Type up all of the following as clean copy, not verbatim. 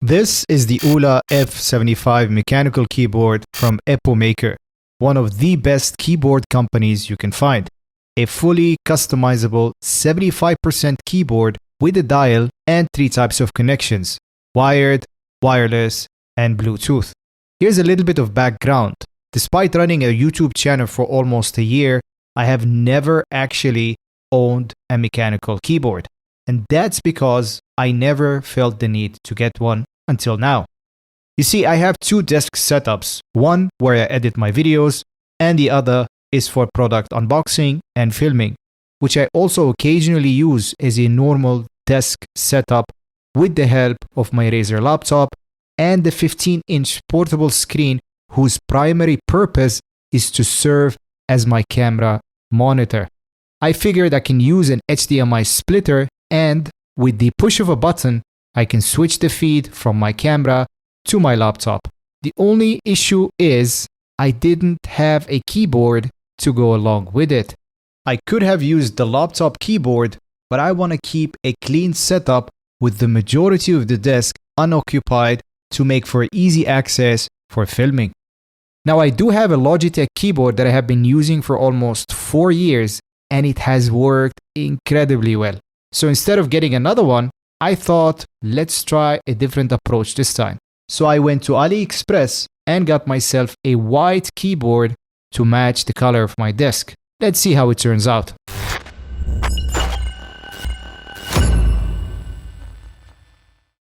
This is the AULA F75 mechanical keyboard from Epomaker, one of the best keyboard companies you can find. A fully customizable 75% keyboard with a dial and 3 types of connections: wired, wireless, and Bluetooth. Here's a little bit of background. Despite running a YouTube channel for almost a year, I have never actually owned a mechanical keyboard. And that's because I never felt the need to get one until now. You see, I have 2 desk setups, one where I edit my videos, and the other is for product unboxing and filming, which I also occasionally use as a normal desk setup with the help of my Razer laptop and the 15-inch portable screen whose primary purpose is to serve as my camera monitor. I figured I can use an HDMI splitter, and with the push of a button, I can switch the feed from my camera to my laptop. The only issue is I didn't have a keyboard to go along with it. I could have used the laptop keyboard, but I want to keep a clean setup with the majority of the desk unoccupied to make for easy access for filming. Now, I do have a Logitech keyboard that I have been using for almost 4 years, and it has worked incredibly well. So instead of getting another one, I thought, let's try a different approach this time. So I went to AliExpress and got myself a white keyboard to match the color of my desk. Let's see how it turns out.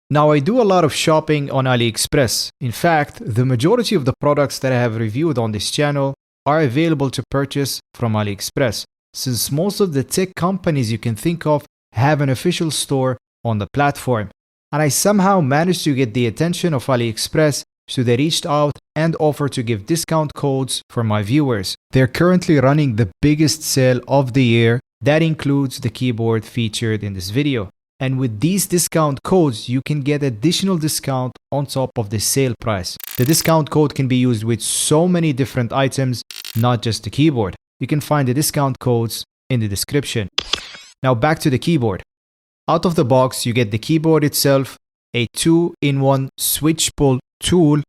Now, I do a lot of shopping on AliExpress. In fact, the majority of the products that I have reviewed on this channel are available to purchase from AliExpress, since most of the tech companies you can think of have an official store on the platform. And I somehow managed to get the attention of AliExpress, so they reached out and offered to give discount codes for my viewers. They're currently running the biggest sale of the year. That includes the keyboard featured in this video. And with these discount codes, you can get additional discount on top of the sale price. The discount code can be used with so many different items, not just the keyboard. You can find the discount codes in the description. Now back to the keyboard. Out of the box, you get the keyboard itself, a 2-in-1 switch pull tool,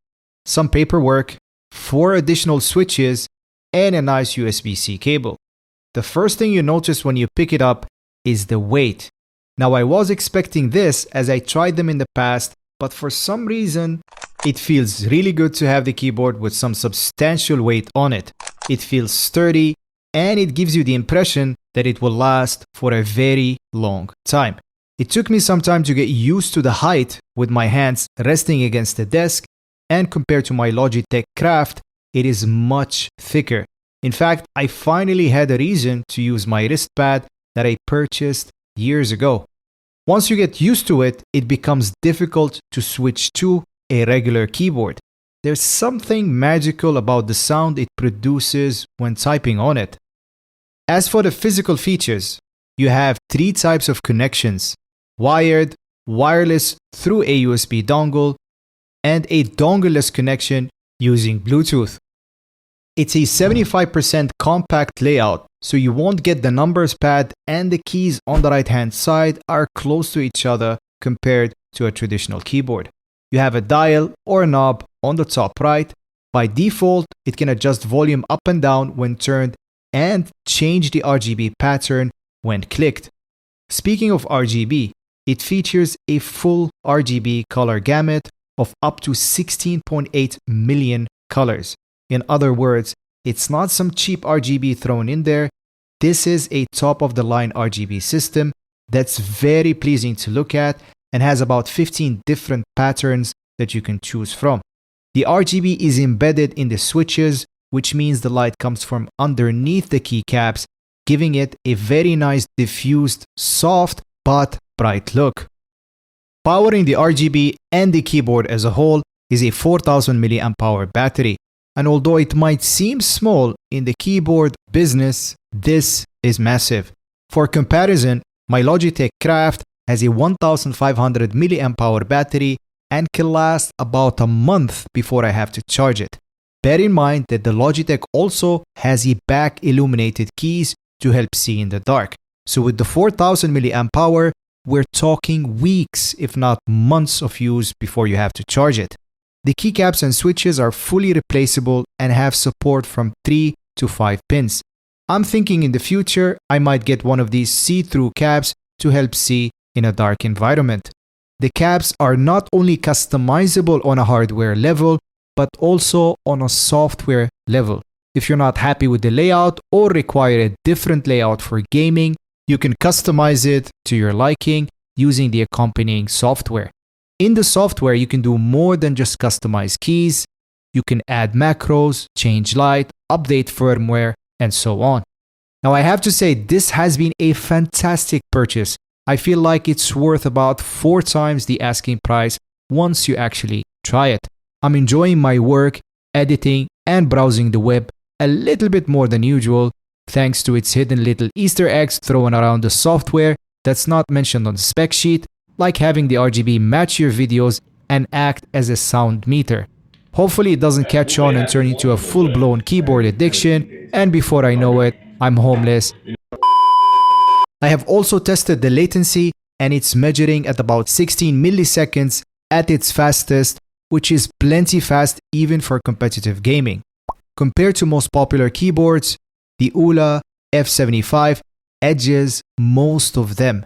some paperwork, 4 additional switches, and a nice USB-C cable. The first thing you notice when you pick it up is the weight. Now, I was expecting this as I tried them in the past, but for some reason, it feels really good to have the keyboard with some substantial weight on it. It feels sturdy, and it gives you the impression that it will last for a very long time. It took me some time to get used to the height with my hands resting against the desk, and compared to my Logitech Craft, it is much thicker. In fact, I finally had a reason to use my wrist pad that I purchased years ago. Once you get used to it, it becomes difficult to switch to a regular keyboard. There's something magical about the sound it produces when typing on it. As for the physical features, you have 3 types of connections: wired, wireless through a USB dongle, and a dongle-less connection using Bluetooth. It's a 75% compact layout, so you won't get the numbers pad, and the keys on the right-hand side are close to each other compared to a traditional keyboard. You have a dial or a knob on the top right. By default, it can adjust volume up and down when turned and change the RGB pattern when clicked. Speaking of RGB, it features a full RGB color gamut of up to 16.8 million colors. In other words, it's not some cheap RGB thrown in there. This is a top-of-the-line RGB system that's very pleasing to look at and has about 15 different patterns that you can choose from. The RGB is embedded in the switches, which means the light comes from underneath the keycaps, giving it a very nice diffused, soft, but bright look. Powering the RGB and the keyboard as a whole is a 4000 mAh battery. And although it might seem small in the keyboard business, this is massive. For comparison, my Logitech Craft has a 1500 mAh battery and can last about a month before I have to charge it. Bear in mind that the Logitech also has a back illuminated keys to help see in the dark. So with the 4000 mAh, we're talking weeks, if not months of use before you have to charge it. The keycaps and switches are fully replaceable and have support from 3 to 5 pins. I'm thinking in the future I might get one of these see-through caps to help see in a dark environment. The caps are not only customizable on a hardware level, but also on a software level. If you're not happy with the layout or require a different layout for gaming, you can customize it to your liking using the accompanying software. In the software, you can do more than just customize keys. You can add macros, change light, update firmware, and so on. Now, I have to say, this has been a fantastic purchase. I feel like it's worth about 4 times the asking price once you actually try it. I'm enjoying my work, editing, and browsing the web a little bit more than usual, thanks to its hidden little Easter eggs thrown around the software that's not mentioned on the spec sheet, like having the RGB match your videos and act as a sound meter. Hopefully it doesn't catch on and turn into a full-blown keyboard addiction, and before I know it, I'm homeless. I have also tested the latency, and it's measuring at about 16 milliseconds at its fastest, which is plenty fast even for competitive gaming. Compared to most popular keyboards, the AULA F75 edges most of them.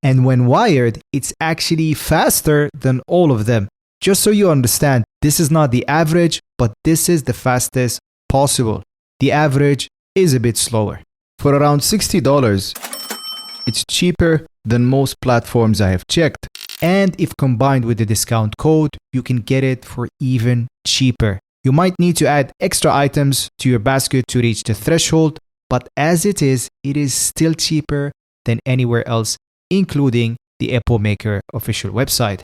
And when wired, it's actually faster than all of them. Just so you understand, this is not the average, but this is the fastest possible. The average is a bit slower. For around $60, it's cheaper than most platforms I have checked. And if combined with the discount code, you can get it for even cheaper. You might need to add extra items to your basket to reach the threshold, but as it is still cheaper than anywhere else, including the Epomaker official website.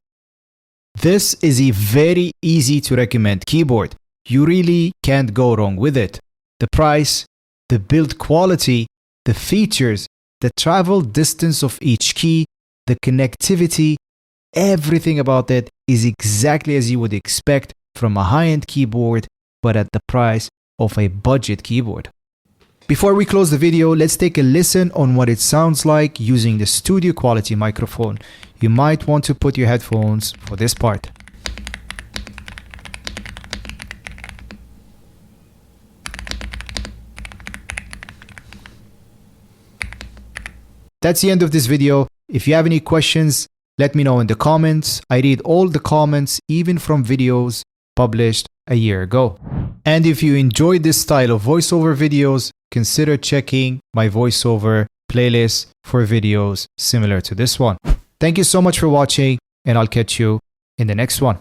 This is a very easy to recommend keyboard. You really can't go wrong with it. The price, the build quality, the features, the travel distance of each key, the connectivity, everything about it is exactly as you would expect from a high-end keyboard, but at the price of a budget keyboard. Before we close the video, let's take a listen on what it sounds like using the studio quality microphone. You might want to put your headphones for this part. That's the end of this video. If you have any questions, let me know in the comments. I read all the comments, even from videos published a year ago. And if you enjoyed this style of voiceover videos, consider checking my voiceover playlist for videos similar to this one. Thank you so much for watching, and I'll catch you in the next one.